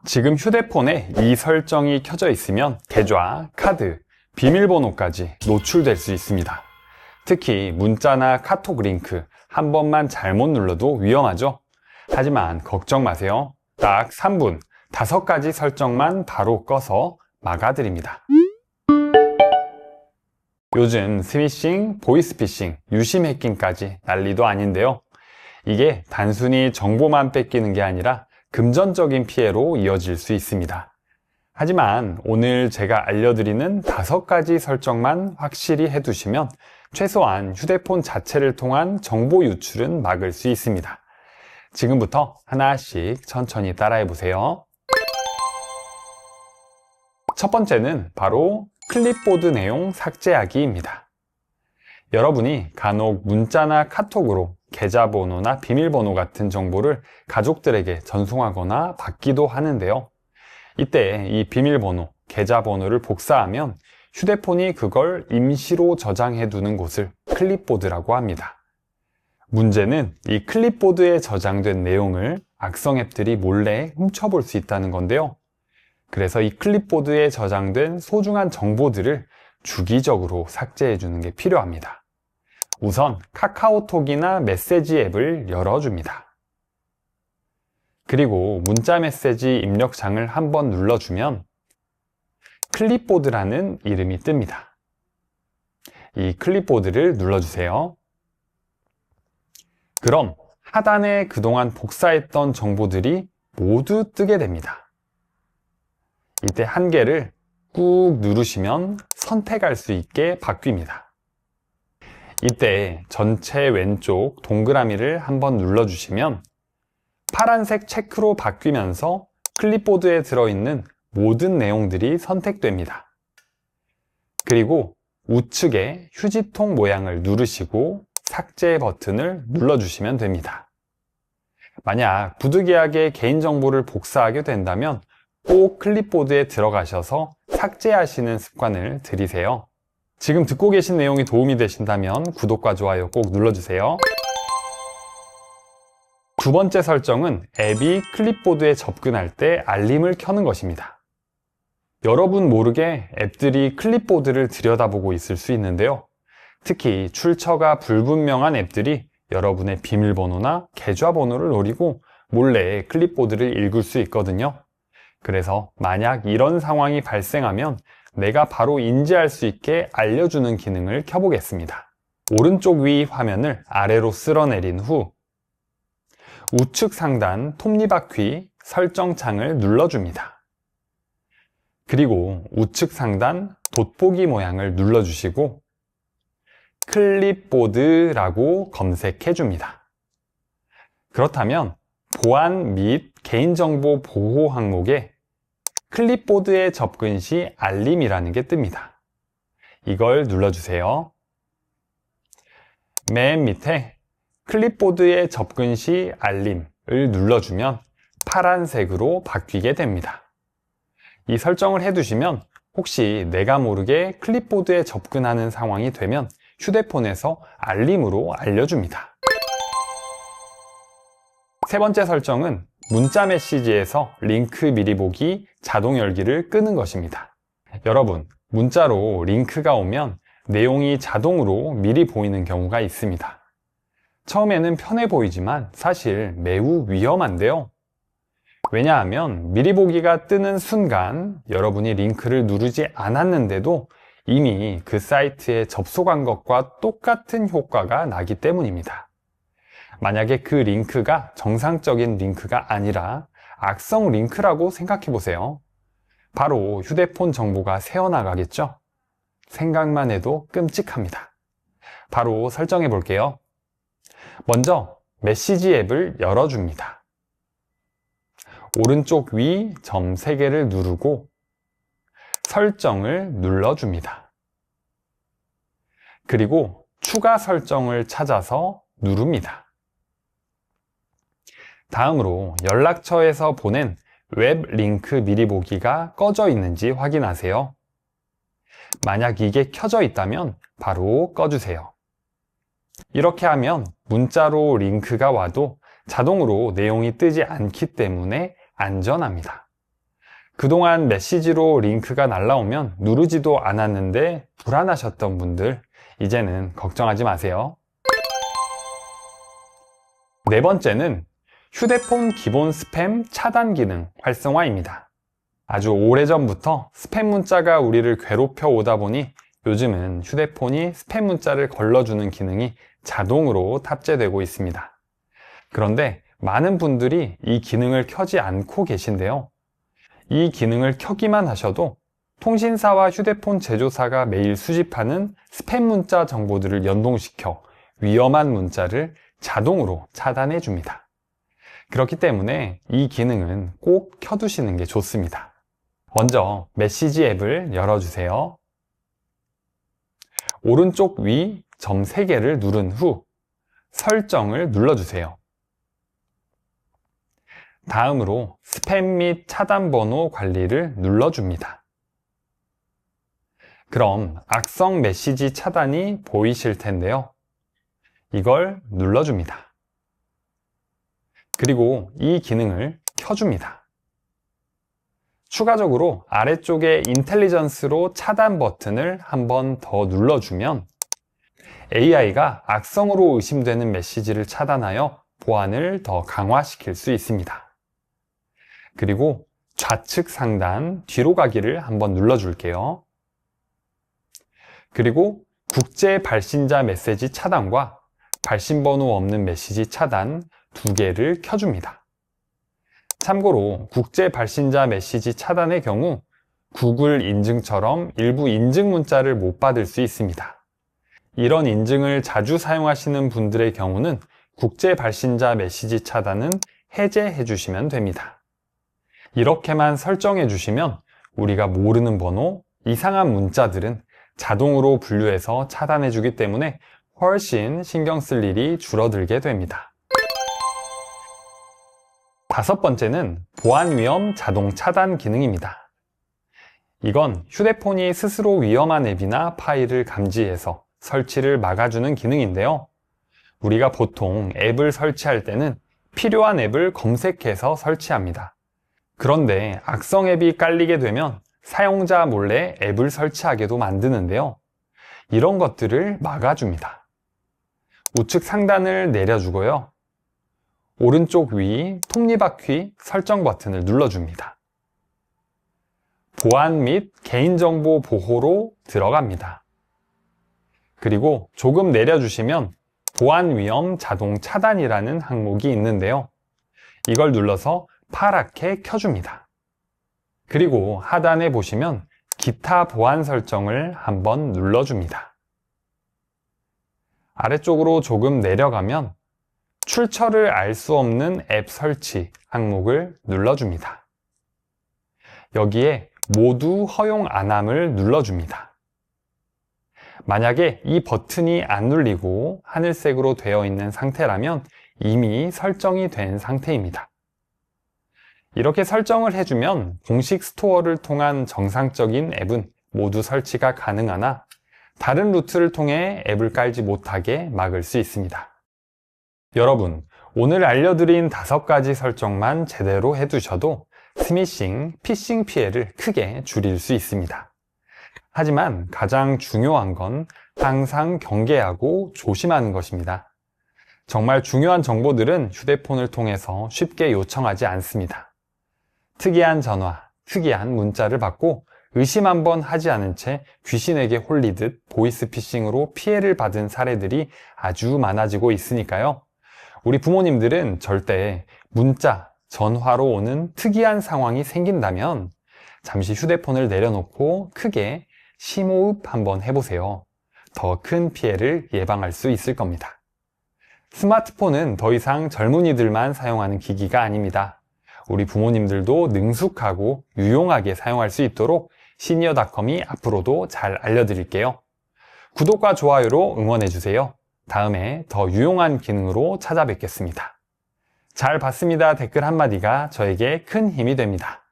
지금 휴대폰에 이 설정이 켜져 있으면 계좌, 카드, 비밀번호까지 노출될 수 있습니다. 특히 문자나 카톡 링크 한 번만 잘못 눌러도 위험하죠? 하지만 걱정 마세요. 딱 3분, 5가지 설정만 바로 꺼서 막아드립니다. 요즘 스미싱, 보이스피싱, 유심 해킹까지 난리도 아닌데요. 이게 단순히 정보만 뺏기는 게 아니라 금전적인 피해로 이어질 수 있습니다. 하지만 오늘 제가 알려드리는 5가지 설정만 확실히 해두시면 최소한 휴대폰 자체를 통한 정보 유출은 막을 수 있습니다. 지금부터 하나씩 천천히 따라해 보세요. 첫 번째는 바로 클립보드 내용 삭제하기입니다. 여러분이 간혹 문자나 카톡으로 계좌번호나 비밀번호 같은 정보를 가족들에게 전송하거나 받기도 하는데요. 이때 이 비밀번호, 계좌번호를 복사하면 휴대폰이 그걸 임시로 저장해 두는 곳을 클립보드라고 합니다. 문제는 이 클립보드에 저장된 내용을 악성 앱들이 몰래 훔쳐볼 수 있다는 건데요. 그래서 이 클립보드에 저장된 소중한 정보들을 주기적으로 삭제해 주는 게 필요합니다. 우선 카카오톡이나 메시지 앱을 열어줍니다. 그리고 문자 메시지 입력창을 한번 눌러주면 클립보드라는 이름이 뜹니다. 이 클립보드를 눌러주세요. 그럼 하단에 그동안 복사했던 정보들이 모두 뜨게 됩니다. 이때 한 개를 꾹 누르시면 선택할 수 있게 바뀝니다. 이때 전체 왼쪽 동그라미를 한번 눌러주시면 파란색 체크로 바뀌면서 클립보드에 들어있는 모든 내용들이 선택됩니다. 그리고 우측에 휴지통 모양을 누르시고 삭제 버튼을 눌러주시면 됩니다. 만약 부득이하게 개인정보를 복사하게 된다면 꼭 클립보드에 들어가셔서 삭제하시는 습관을 들이세요. 지금 듣고 계신 내용이 도움이 되신다면 구독과 좋아요 꼭 눌러주세요. 두 번째 설정은 앱이 클립보드에 접근할 때 알림을 켜는 것입니다. 여러분 모르게 앱들이 클립보드를 들여다보고 있을 수 있는데요. 특히 출처가 불분명한 앱들이 여러분의 비밀번호나 계좌번호를 노리고 몰래 클립보드를 읽을 수 있거든요. 그래서 만약 이런 상황이 발생하면 내가 바로 인지할 수 있게 알려주는 기능을 켜보겠습니다. 오른쪽 위 화면을 아래로 쓸어내린 후 우측 상단 톱니바퀴 설정창을 눌러줍니다. 그리고 우측 상단 돋보기 모양을 눌러주시고 클립보드라고 검색해 줍니다. 그렇다면 보안 및 개인정보 보호 항목에 클립보드에 접근 시 알림이라는 게 뜹니다. 이걸 눌러주세요. 맨 밑에 클립보드에 접근 시 알림을 눌러주면 파란색으로 바뀌게 됩니다. 이 설정을 해두시면 혹시 내가 모르게 클립보드에 접근하는 상황이 되면 휴대폰에서 알림으로 알려줍니다. 세 번째 설정은 문자 메시지에서 링크 미리 보기 자동 열기를 끄는 것입니다. 여러분, 문자로 링크가 오면 내용이 자동으로 미리 보이는 경우가 있습니다. 처음에는 편해 보이지만 사실 매우 위험한데요. 왜냐하면 미리 보기가 뜨는 순간 여러분이 링크를 누르지 않았는데도 이미 그 사이트에 접속한 것과 똑같은 효과가 나기 때문입니다. 만약에 그 링크가 정상적인 링크가 아니라 악성 링크라고 생각해 보세요. 바로 휴대폰 정보가 새어나가겠죠? 생각만 해도 끔찍합니다. 바로 설정해 볼게요. 먼저 메시지 앱을 열어줍니다. 오른쪽 위 점 3개를 누르고 설정을 눌러줍니다. 그리고 추가 설정을 찾아서 누릅니다. 다음으로 연락처에서 보낸 웹 링크 미리 보기가 꺼져 있는지 확인하세요. 만약 이게 켜져 있다면 바로 꺼주세요. 이렇게 하면 문자로 링크가 와도 자동으로 내용이 뜨지 않기 때문에 안전합니다. 그동안 메시지로 링크가 날라오면 누르지도 않았는데 불안하셨던 분들, 이제는 걱정하지 마세요. 네 번째는 휴대폰 기본 스팸 차단 기능 활성화입니다. 아주 오래전부터 스팸 문자가 우리를 괴롭혀 오다 보니 요즘은 휴대폰이 스팸 문자를 걸러주는 기능이 자동으로 탑재되고 있습니다. 그런데 많은 분들이 이 기능을 켜지 않고 계신데요. 이 기능을 켜기만 하셔도 통신사와 휴대폰 제조사가 매일 수집하는 스팸 문자 정보들을 연동시켜 위험한 문자를 자동으로 차단해 줍니다. 그렇기 때문에 이 기능은 꼭 켜두시는 게 좋습니다. 먼저 메시지 앱을 열어주세요. 오른쪽 위 점 3개를 누른 후 설정을 눌러주세요. 다음으로 스팸 및 차단 번호 관리를 눌러줍니다. 그럼 악성 메시지 차단이 보이실 텐데요. 이걸 눌러줍니다. 그리고 이 기능을 켜줍니다. 추가적으로 아래쪽에 인텔리전스로 차단 버튼을 한 번 더 눌러주면 AI가 악성으로 의심되는 메시지를 차단하여 보안을 더 강화시킬 수 있습니다. 그리고 좌측 상단 뒤로 가기를 한번 눌러줄게요. 그리고 국제 발신자 메시지 차단과 발신번호 없는 메시지 차단 2개를 켜줍니다. 참고로 국제 발신자 메시지 차단의 경우 구글 인증처럼 일부 인증 문자를 못 받을 수 있습니다. 이런 인증을 자주 사용하시는 분들의 경우는 국제 발신자 메시지 차단은 해제해 주시면 됩니다. 이렇게만 설정해 주시면 우리가 모르는 번호, 이상한 문자들은 자동으로 분류해서 차단해 주기 때문에 훨씬 신경 쓸 일이 줄어들게 됩니다. 5번째는 보안 위험 자동 차단 기능입니다. 이건 휴대폰이 스스로 위험한 앱이나 파일을 감지해서 설치를 막아주는 기능인데요. 우리가 보통 앱을 설치할 때는 필요한 앱을 검색해서 설치합니다. 그런데 악성 앱이 깔리게 되면 사용자 몰래 앱을 설치하게도 만드는데요. 이런 것들을 막아줍니다. 우측 상단을 내려주고요. 오른쪽 위 톱니바퀴 설정 버튼을 눌러줍니다. 보안 및 개인정보 보호로 들어갑니다. 그리고 조금 내려주시면 보안 위험 자동 차단이라는 항목이 있는데요. 이걸 눌러서 파랗게 켜줍니다. 그리고 하단에 보시면 기타 보안 설정을 한번 눌러줍니다. 아래쪽으로 조금 내려가면 출처를 알 수 없는 앱 설치 항목을 눌러줍니다. 여기에 모두 허용 안함을 눌러줍니다. 만약에 이 버튼이 안 눌리고 하늘색으로 되어 있는 상태라면 이미 설정이 된 상태입니다. 이렇게 설정을 해주면 공식 스토어를 통한 정상적인 앱은 모두 설치가 가능하나 다른 루트를 통해 앱을 깔지 못하게 막을 수 있습니다. 여러분, 오늘 알려드린 5가지 설정만 제대로 해두셔도 스미싱, 피싱 피해를 크게 줄일 수 있습니다. 하지만 가장 중요한 건 항상 경계하고 조심하는 것입니다. 정말 중요한 정보들은 휴대폰을 통해서 쉽게 요청하지 않습니다. 특이한 전화, 특이한 문자를 받고 의심 한번 하지 않은 채 귀신에게 홀리듯 보이스피싱으로 피해를 받은 사례들이 아주 많아지고 있으니까요. 우리 부모님들은 절대 문자, 전화로 오는 특이한 상황이 생긴다면 잠시 휴대폰을 내려놓고 크게 심호흡 한번 해보세요. 더 큰 피해를 예방할 수 있을 겁니다. 스마트폰은 더 이상 젊은이들만 사용하는 기기가 아닙니다. 우리 부모님들도 능숙하고 유용하게 사용할 수 있도록 시니어닷컴이 앞으로도 잘 알려드릴게요. 구독과 좋아요로 응원해주세요. 다음에 더 유용한 기능으로 찾아뵙겠습니다. 잘 봤습니다 댓글 한마디가 저에게 큰 힘이 됩니다.